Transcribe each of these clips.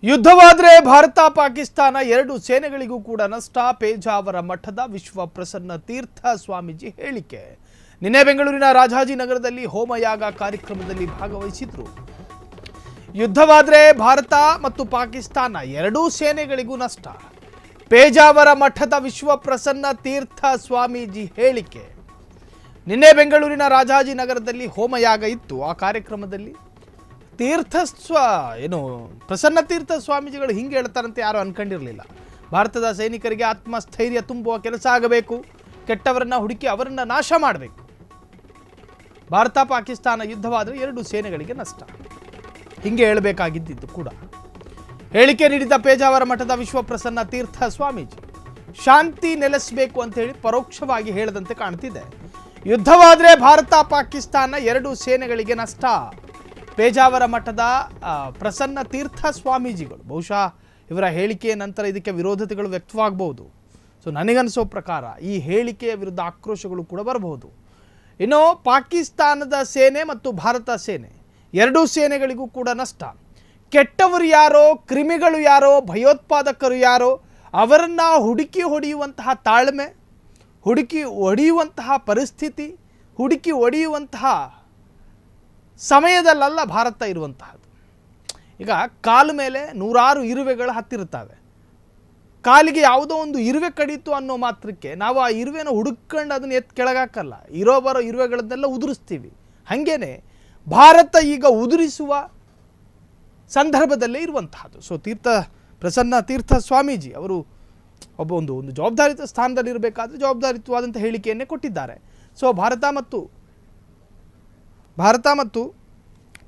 ಯುದ್ಧವಾದರೆ ಭಾರತ ಪಾಕಿಸ್ತಾನ ಎರಡು ಸೇನೆಗಳಿಗೂ ಕೂಡ ನಷ್ಟ. ಪೇಜಾವರ ಮಠದ ವಿಶ್ವ ಪ್ರಸನ್ನ ತೀರ್ಥ ಸ್ವಾಮೀಜಿ ಹೇಳಿಕೆ. ನಿನ್ನೆ ಬೆಂಗಳೂರಿನ ರಾಜಾಜಿನಗರದಲ್ಲಿ ಹೋಮಯಾಗ ಕಾರ್ಯಕ್ರಮದಲ್ಲಿ ಭಾಗವಹಿಸಿದ್ರು. ಯುದ್ಧವಾದರೆ ಭಾರತ ಮತ್ತು ಪಾಕಿಸ್ತಾನ ಎರಡೂ ಸೇನೆಗಳಿಗೂ ನಷ್ಟ. ಪೇಜಾವರ ಮಠದ ವಿಶ್ವ ಪ್ರಸನ್ನ ತೀರ್ಥ ಸ್ವಾಮೀಜಿ ಹೇಳಿಕೆ. ನಿನ್ನೆ ಬೆಂಗಳೂರಿನ ರಾಜಾಜಿನಗರದಲ್ಲಿ ಹೋಮಯಾಗ ಇತ್ತು. ಆ ಕಾರ್ಯಕ್ರಮದಲ್ಲಿ ಪ್ರಸನ್ನ ತೀರ್ಥ ಸ್ವಾಮೀಜಿಗಳು ಹಿಂಗೆ ಹೇಳ್ತಾರಂತೆ ಯಾರು ಅನ್ಕೊಂಡಿರಲಿಲ್ಲ. ಭಾರತದ ಸೈನಿಕರಿಗೆ ಆತ್ಮಸ್ಥೈರ್ಯ ತುಂಬುವ ಕೆಲಸ ಆಗಬೇಕು, ಕೆಟ್ಟವರನ್ನ ಹುಡುಕಿ ಅವರನ್ನ ನಾಶ ಮಾಡಬೇಕು. ಭಾರತ ಪಾಕಿಸ್ತಾನ ಯುದ್ಧವಾದರೆ ಎರಡು ಸೇನೆಗಳಿಗೆ ನಷ್ಟ, ಹಿಂಗೆ ಹೇಳಬೇಕಾಗಿದ್ದು ಕೂಡ. ಹೇಳಿಕೆ ನೀಡಿದ ಪೇಜಾವರ ಮಠದ ವಿಶ್ವ ಪ್ರಸನ್ನ ತೀರ್ಥ ಸ್ವಾಮೀಜಿ ಶಾಂತಿ ನೆಲೆಸಬೇಕು ಅಂತ ಹೇಳಿ ಪರೋಕ್ಷವಾಗಿ ಹೇಳದಂತೆ ಕಾಣ್ತಿದೆ. ಯುದ್ಧವಾದರೆ ಭಾರತ ಪಾಕಿಸ್ತಾನ ಎರಡು ಸೇನೆಗಳಿಗೆ ನಷ್ಟ. ಪೇಜಾವರ ಮಠದ ಪ್ರಸನ್ನ ತೀರ್ಥ ಸ್ವಾಮೀಜಿಗಳು, ಬಹುಶಃ ಇವರ ಹೇಳಿಕೆಯ ನಂತರ ಇದಕ್ಕೆ ವಿರೋಧತೆಗಳು ವ್ಯಕ್ತವಾಗಬಹುದು. ಸೊ ನನಗನ್ನಿಸೋ ಪ್ರಕಾರ ಈ ಹೇಳಿಕೆಯ ವಿರುದ್ಧ ಆಕ್ರೋಶಗಳು ಕೂಡ ಬರಬಹುದು. ಇನ್ನು ಪಾಕಿಸ್ತಾನದ ಸೇನೆ ಮತ್ತು ಭಾರತ ಸೇನೆ ಎರಡೂ ಸೇನೆಗಳಿಗೂ ಕೂಡ ನಷ್ಟ. ಕೆಟ್ಟವರು ಯಾರೋ, ಕ್ರಿಮಿಗಳು ಯಾರೋ, ಭಯೋತ್ಪಾದಕರು ಯಾರೋ ಅವರನ್ನು ಹುಡುಕಿ ಹೊಡೆಯುವಂತಹ ತಾಳ್ಮೆ, ಹುಡುಕಿ ಹೊಡೆಯುವಂತಹ ಪರಿಸ್ಥಿತಿ, ಹುಡುಕಿ ಹೊಡೆಯುವಂತಹ ಸಮಯದಲ್ಲ ಭಾರತ ಇರುವಂತಹದ್ದು. ಈಗ ಕಾಲ ಮೇಲೆ ನೂರಾರು ಇರುವೆಗಳು ಹತ್ತಿರುತ್ತವೆ. ಕಾಲಿಗೆ ಯಾವುದೋ ಒಂದು ಇರುವೆ ಕಡಿತು ಅನ್ನೋ ಮಾತ್ರಕ್ಕೆ ನಾವು ಆ ಇರುವೆನ ಹುಡುಕೊಂಡು ಅದನ್ನು ಕೆಳಗಾಕಲ್ಲ, ಇರೋ ಬರೋ ಇರುವೆಗಳನ್ನೆಲ್ಲ ಉದುರಿಸ್ತೀವಿ. ಹಾಗೇನೆ ಭಾರತ ಈಗ ಉದುರಿಸುವ ಸಂದರ್ಭದಲ್ಲೇ ಇರುವಂತಹದ್ದು. ಸೊ ಪ್ರಸನ್ನ ತೀರ್ಥ ಸ್ವಾಮೀಜಿ ಅವರು ಒಂದು ಜವಾಬ್ದಾರಿತ ಸ್ಥಾನದಲ್ಲಿ ಇರಬೇಕಾದ್ರೆ ಜವಾಬ್ದಾರಿತವಾದಂಥ ಹೇಳಿಕೆಯನ್ನೇ ಕೊಟ್ಟಿದ್ದಾರೆ. ಸೊ ಭಾರತ ಮತ್ತು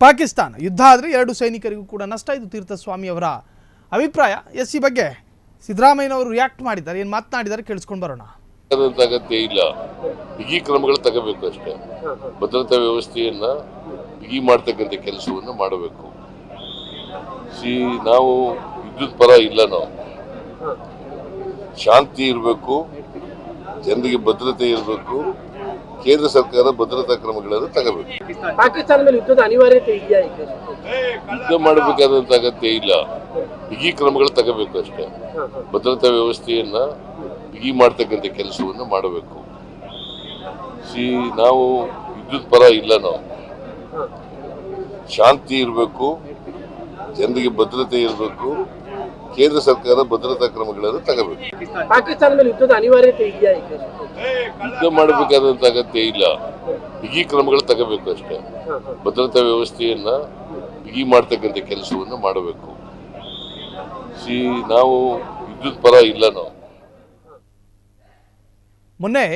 ಪಾಕಿಸ್ತಾನ ಯುದ್ಧ ಆದರೆ ಎರಡು ಸೈನಿಕರಿಗೂ ಕೂಡ ನಷ್ಟ. ಇದು ತೀರ್ಥಸ್ವಾಮಿ ಅವರ ಅಭಿಪ್ರಾಯ. ಈ ಬಗ್ಗೆ ಸಿದ್ದರಾಮಯ್ಯನವರು ರಿಯಾಕ್ಟ್ ಮಾಡಿದ್ದಾರೆ, ಏನು ಮಾತನಾಡಿದ್ದಾರೆ ಕೇಳಿಸ್ಕೊಂಡು ಬರೋಣ. ಅಗತ್ಯ ಇಲ್ಲ, ಬಿಗಿ ಕ್ರಮಗಳು ತಗೋಬೇಕು ಅಷ್ಟೇ. ಭದ್ರತಾ ವ್ಯವಸ್ಥೆಯನ್ನ ಬಿಗಿ ಮಾಡ್ತಕ್ಕಂಥ ಕೆಲಸವನ್ನು ಮಾಡಬೇಕು. ನಾವು ವಿದ್ಯುತ್ ಪರ ಇಲ್ಲ, ನಾವು ಶಾಂತಿ ಇರಬೇಕು, ಜನರಿಗೆ ಭದ್ರತೆ ಇರಬೇಕು. ಕೇಂದ್ರ ಸರ್ಕಾರ ಭದ್ರತಾ ಕ್ರಮಗಳನ್ನು ತಗೋಬೇಕು. ಪಾಕಿಸ್ತಾನ ಮೇಲೆ ಯುದ್ಧದ ಅನಿವಾರ್ಯತೆ ಇದೆಯಾ? ಯುದ್ಧ ಮಾಡಬೇಕಾದಂತ ಅಗತ್ಯ ಇಲ್ಲ, ಬಿಗಿ ಕ್ರಮಗಳು ತಗೋಬೇಕು ಅಷ್ಟೇ. ಭದ್ರತಾ ವ್ಯವಸ್ಥೆಯನ್ನ ಬಿಗಿ ಮಾಡ್ತಕ್ಕಂಥ ಕೆಲಸವನ್ನು ಮಾಡಬೇಕು. ನಾವು ವಿದ್ಯುತ್ ಪರ ಇಲ್ಲ, ನಾವು ಶಾಂತಿ ಇರಬೇಕು, ಜನರಿಗೆ ಭದ್ರತೆ ಇರಬೇಕು. ಕೇಂದ್ರ ಸರ್ಕಾರ ಭದ್ರತಾ ಕ್ರಮಗಳನ್ನು ತಗೋಬೇಕು. ಪಾಕಿಸ್ತಾನ ಮೇಲೆ ಯುದ್ಧದ ಅನಿವಾರ್ಯತೆ ಇದೆಯಾ? ಯುದ್ಧ ಮಾಡಬೇಕಾದಂತ ಅಗತ್ಯ ಇಲ್ಲ, ಬಿಗಿ ಕ್ರಮಗಳು ತಗೋಬೇಕು ಅಷ್ಟೇ. ಭದ್ರತಾ ವ್ಯವಸ್ಥೆಯನ್ನ ಬಿಗಿ ಮಾಡ್ತಕ್ಕಂಥ ಕೆಲಸವನ್ನು ಮಾಡಬೇಕು. ನಾವು ವಿದ್ಯುತ್ ಪರ ಇಲ್ಲ, ನಾವು ಮೊನ್ನೆ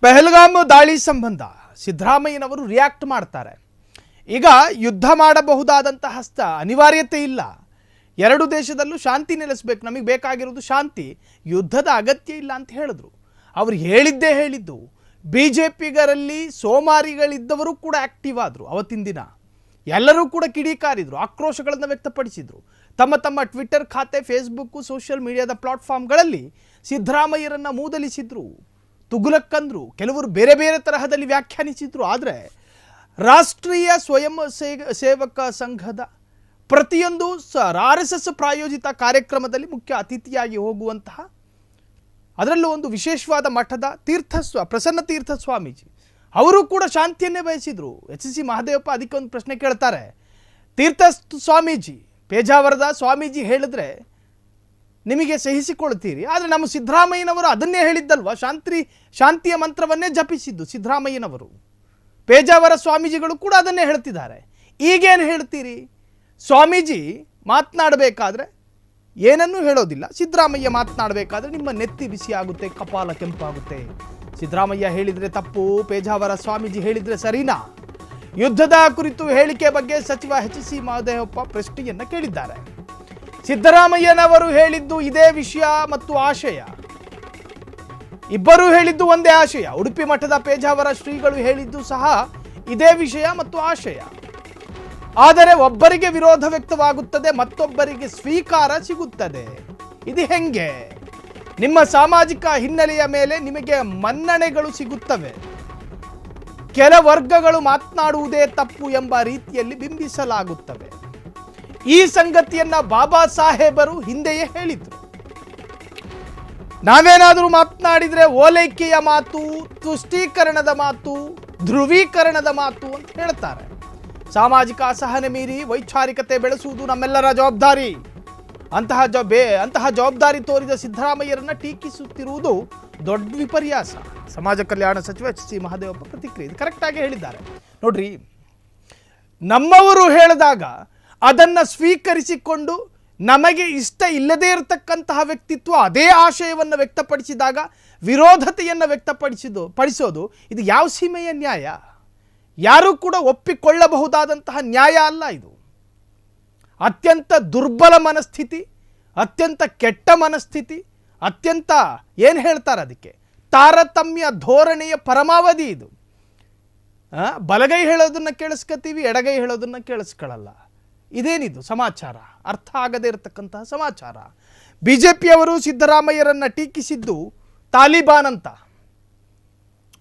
ಪಹಲ್ಗಾಮ್ ದಾಳಿ ಸಂಬಂಧ ಸಿದ್ದರಾಮಯ್ಯನವರು ರಿಯಾಕ್ಟ್ ಮಾಡ್ತಾರೆ. ಈಗ ಯುದ್ಧ ಮಾಡಬಹುದಾದಂತಹ ಅನಿವಾರ್ಯತೆ ಇಲ್ಲ, ಎರಡು ದೇಶದಲ್ಲೂ ಶಾಂತಿ ನೆಲೆಸಬೇಕು, ನಮಗೆ ಬೇಕಾಗಿರೋದು ಶಾಂತಿ, ಯುದ್ಧದ ಅಗತ್ಯ ಇಲ್ಲ ಅಂತ ಹೇಳಿದ್ರು. ಅವರು ಹೇಳಿದ್ದು BJPಗರಲ್ಲಿ ಸೋಮಾರಿಗಳಿದ್ದವರು ಕೂಡ ಆಕ್ಟಿವ್ ಆದರು. ಅವತ್ತಿನ ದಿನ ಎಲ್ಲರೂ ಕೂಡ ಕಿಡಿಕಾರಿದ್ರು, ಆಕ್ರೋಶಗಳನ್ನು ವ್ಯಕ್ತಪಡಿಸಿದ್ರು. ತಮ್ಮ ಟ್ವಿಟ್ಟರ್ ಖಾತೆ, ಫೇಸ್ಬುಕ್ಕು, ಸೋಷಿಯಲ್ ಮೀಡಿಯಾದ ಪ್ಲಾಟ್ಫಾರ್ಮ್ಗಳಲ್ಲಿ ಸಿದ್ದರಾಮಯ್ಯರನ್ನು ಮೂದಲಿಸಿದ್ರು, ತುಗುಲಕ್ಕಂದ್ರು, ಕೆಲವರು ಬೇರೆ ಬೇರೆ ತರಹದಲ್ಲಿ ವ್ಯಾಖ್ಯಾನಿಸಿದ್ರು. ಆದರೆ ರಾಷ್ಟ್ರೀಯ ಸ್ವಯಂ ಸೇವಕ ಸಂಘದ ಪ್ರತಿಯೊಂದು RSS ಪ್ರಾಯೋಜಿತ ಕಾರ್ಯಕ್ರಮದಲ್ಲಿ ಮುಖ್ಯ ಅತಿಥಿಯಾಗಿ ಹೋಗುವಂತಹ, ಅದರಲ್ಲೂ ಒಂದು ವಿಶೇಷವಾದ ಮಠದ ಪ್ರಸನ್ನ ತೀರ್ಥ ಸ್ವಾಮೀಜಿ ಅವರು ಕೂಡ ಶಾಂತಿಯನ್ನೇ ಬಯಸಿದ್ರು. HC ಮಹದೇವಪ್ಪ ಅದಕ್ಕೆ ಒಂದು ಪ್ರಶ್ನೆ ಕೇಳ್ತಾರೆ. ತೀರ್ಥ ಸ್ವಾಮೀಜಿ, ಪೇಜಾವರದ ಸ್ವಾಮೀಜಿ ಹೇಳಿದ್ರೆ ನಿಮಗೆ ಸಹಿಸಿಕೊಳ್ತೀರಿ, ಆದರೆ ನಮ್ಮ ಸಿದ್ದರಾಮಯ್ಯನವರು ಅದನ್ನೇ ಹೇಳಿದ್ದಲ್ವ, ಶಾಂತಿಯ ಮಂತ್ರವನ್ನೇ ಜಪಿಸಿದ್ದು ಸಿದ್ದರಾಮಯ್ಯನವರು. ಪೇಜಾವರ ಸ್ವಾಮೀಜಿಗಳು ಕೂಡ ಅದನ್ನೇ ಹೇಳ್ತಿದ್ದಾರೆ. ಈಗೇನು ಹೇಳ್ತೀರಿ? ಸ್ವಾಮೀಜಿ ಮಾತನಾಡಬೇಕಾದ್ರೆ ಏನನ್ನೂ ಹೇಳೋದಿಲ್ಲ, ಸಿದ್ದರಾಮಯ್ಯ ಮಾತನಾಡಬೇಕಾದ್ರೆ ನಿಮ್ಮ ನೆತ್ತಿ ಬಿಸಿ ಆಗುತ್ತೆ, ಕಪಾಲ ಕೆಂಪಾಗುತ್ತೆ. ಸಿದ್ದರಾಮಯ್ಯ ಹೇಳಿದರೆ ತಪ್ಪು, ಪೇಜಾವರ ಸ್ವಾಮೀಜಿ ಹೇಳಿದರೆ ಸರಿನಾ? ಯುದ್ಧದ ಕುರಿತು ಹೇಳಿಕೆ ಬಗ್ಗೆ ಸಚಿವ HC ಮಹದೇವಪ್ಪ ಪ್ರಶ್ನೆಯನ್ನು ಕೇಳಿದ್ದಾರೆ. ಸಿದ್ದರಾಮಯ್ಯನವರು ಹೇಳಿದ್ದು ಇದೇ ವಿಷಯ ಮತ್ತು ಆಶಯ, ಇಬ್ಬರೂ ಹೇಳಿದ್ದು ಒಂದೇ ಆಶಯ. ಉಡುಪಿ ಮಠದ ಪೇಜಾವರ ಶ್ರೀಗಳು ಹೇಳಿದ್ದು ಸಹ ಇದೇ ವಿಷಯ ಮತ್ತು ಆಶಯ. ಆದರೆ ಒಬ್ಬರಿಗೆ ವಿರೋಧ ವ್ಯಕ್ತವಾಗುತ್ತದೆ, ಮತ್ತೊಬ್ಬರಿಗೆ ಸ್ವೀಕಾರ ಸಿಗುತ್ತದೆ. ಇದು ಹೆಂಗೆ? ನಿಮ್ಮ ಸಾಮಾಜಿಕ ಹಿನ್ನೆಲೆಯ ಮೇಲೆ ನಿಮಗೆ ಮನ್ನಣೆಗಳು ಸಿಗುತ್ತವೆ, ಕೆಲ ವರ್ಗಗಳು ಮಾತನಾಡುವುದೇ ತಪ್ಪು ಎಂಬ ರೀತಿಯಲ್ಲಿ ಬಿಂಬಿಸಲಾಗುತ್ತವೆ. ಈ ಸಂಗತಿಯನ್ನ ಬಾಬಾ ಸಾಹೇಬರು ಹಿಂದೆಯೇ ಹೇಳಿದ್ರು. ನಾವೇನಾದರೂ ಮಾತನಾಡಿದ್ರೆ ಓಲೈಕೆಯ ಮಾತು, ತುಷ್ಟೀಕರಣದ ಮಾತು, ಧ್ರುವೀಕರಣದ ಮಾತು ಅಂತ ಹೇಳ್ತಾರೆ. ಸಾಮಾಜಿಕ ಅಸಹನೆ ಮೀರಿ ವೈಚಾರಿಕತೆ ಬೆಳೆಸುವುದು ನಮ್ಮೆಲ್ಲರ ಜವಾಬ್ದಾರಿ. ಅಂತಹ ಜವಾಬ್ದಾರಿ ತೋರಿದ ಸಿದ್ದರಾಮಯ್ಯರನ್ನ ಟೀಕಿಸುತ್ತಿರುವುದು ದೊಡ್ಡ ವಿಪರ್ಯಾಸ. ಸಮಾಜ ಕಲ್ಯಾಣ ಸಚಿವ ಎಚ್ ಸಿ ಮಹದೇವಪ್ಪ ಪ್ರತಿಕ್ರಿಯೆ ಕರೆಕ್ಟ್ ಆಗಿ ಹೇಳಿದ್ದಾರೆ. ನೋಡ್ರಿ, ನಮ್ಮವರು ಹೇಳಿದಾಗ ಅದನ್ನ ಸ್ವೀಕರಿಸಿಕೊಂಡು ನಮಗೆ ಇಷ್ಟ ಇಲ್ಲದೇ ಇರತಕ್ಕಂತಹ ವ್ಯಕ್ತಿತ್ವ ಅದೇ ಆಶಯವನ್ನು ವ್ಯಕ್ತಪಡಿಸಿದಾಗ ವಿರೋಧತೆಯನ್ನು ಪಡಿಸೋದು ಇದು ಯಾವ ಸೀಮೆಯ ನ್ಯಾಯ? ಯಾರೂ ಕೂಡ ಒಪ್ಪಿಕೊಳ್ಳಬಹುದಾದಂತಹ ನ್ಯಾಯ ಅಲ್ಲ ಇದು. ಅತ್ಯಂತ ದುರ್ಬಲ ಮನಸ್ಥಿತಿ, ಅತ್ಯಂತ ಕೆಟ್ಟ ಮನಸ್ಥಿತಿ, ಅತ್ಯಂತ ಏನು ಹೇಳ್ತಾರೆ ಅದಕ್ಕೆ, ತಾರತಮ್ಯ ಧೋರಣೆಯ ಪರಮಾವಧಿ ಇದು. ಬಲಗೈ ಹೇಳೋದನ್ನ ಕೇಳಿಸ್ಕೊತೀವಿ, ಎಡಗೈ ಹೇಳೋದನ್ನ ಕೇಳಿಸ್ಕೊಳ್ಳಲ್ಲ. ಇದೇನಿದು ಸಮಾಚಾರ? ಅರ್ಥ ಆಗದೇ ಇರತಕ್ಕಂತಹ ಸಮಾಚಾರ. ಬಿಜೆಪಿಯವರು ಸಿದ್ದರಾಮಯ್ಯರನ್ನ ಟೀಕಿಸಿದ್ದು ತಾಲಿಬಾನ್ ಅಂತ,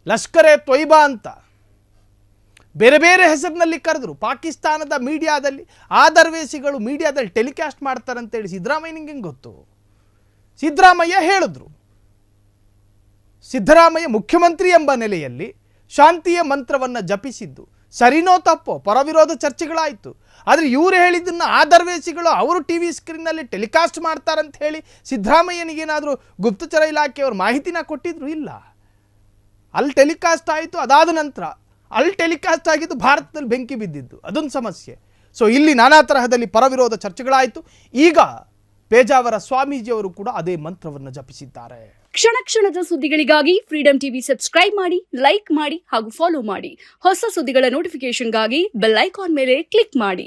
ಲಷ್ಕರ್ ಎ ತೊಯ್ಬಾ ಅಂತ, ಬೇರೆ ಬೇರೆ ಹೆಸರಿನಲ್ಲಿ ಕರೆದ್ರು. ಪಾಕಿಸ್ತಾನದ ಮೀಡಿಯಾದಲ್ಲಿ ಆದರ್ವೇಸಿಗಳು ಮೀಡಿಯಾದಲ್ಲಿ ಟೆಲಿಕಾಸ್ಟ್ ಮಾಡ್ತಾರಂತೇಳಿ ಸಿದ್ದರಾಮಯ್ಯನಿಗೆ ಹೆಂಗೆ ಗೊತ್ತು? ಸಿದ್ದರಾಮಯ್ಯ ಹೇಳಿದ್ರು. ಸಿದ್ದರಾಮಯ್ಯ ಮುಖ್ಯಮಂತ್ರಿ ಎಂಬ ನೆಲೆಯಲ್ಲಿ ಶಾಂತಿಯ ಮಂತ್ರವನ್ನು ಜಪಿಸಿದ್ದು ಸರಿನೋ ತಪ್ಪೋ ಪರವಿರೋಧ ಚರ್ಚೆಗಳಾಯಿತು. ಆದರೆ ಇವರು ಹೇಳಿದ್ದನ್ನು ಆದರ್ವೇಸಿಗಳು ಅವರು ಟಿ ವಿ ಸ್ಕ್ರೀನ್ನಲ್ಲಿ ಟೆಲಿಕಾಸ್ಟ್ ಮಾಡ್ತಾರಂತ ಹೇಳಿ ಸಿದ್ದರಾಮಯ್ಯನಿಗೇನಾದರೂ ಗುಪ್ತಚರ ಇಲಾಖೆಯವರು ಮಾಹಿತಿನ ಕೊಟ್ಟಿದ್ರು? ಇಲ್ಲ. ಅಲ್ಲಿ ಟೆಲಿಕಾಸ್ಟ್ ಆಯಿತು. ಅದಾದ ನಂತರ ಅಲ್ಲಿ ಟೆಲಿಕಾಸ್ಟ್ ಆಗಿದ್ದು ಭಾರತದಲ್ಲಿ ಬೆಂಕಿ ಬಿದ್ದಿದ್ದು, ಅದೊಂದು ಸಮಸ್ಯೆ. ಸೊ ಇಲ್ಲಿ ನಾನಾ ತರಹದಲ್ಲಿ ಪರವಿರೋಧ ಚರ್ಚೆಗಳಾಯಿತು. ಈಗ ಪೇಜಾವರ ಸ್ವಾಮೀಜಿಯವರು ಕೂಡ ಅದೇ ಮಂತ್ರವನ್ನು ಜಪಿಸಿದ್ದಾರೆ. ಕ್ಷಣ ಕ್ಷಣದ ಸುದ್ದಿಗಳಿಗಾಗಿ ಫ್ರೀಡಂ ಟಿವಿ ಸಬ್ಸ್ಕ್ರೈಬ್ ಮಾಡಿ, ಲೈಕ್ ಮಾಡಿ ಹಾಗೂ ಫಾಲೋ ಮಾಡಿ. ಹೊಸ ಸುದ್ದಿಗಳ ನೋಟಿಫಿಕೇಶನ್ಗಾಗಿ ಬೆಲ್ ಐಕಾನ್ ಮೇಲೆ ಕ್ಲಿಕ್ ಮಾಡಿ.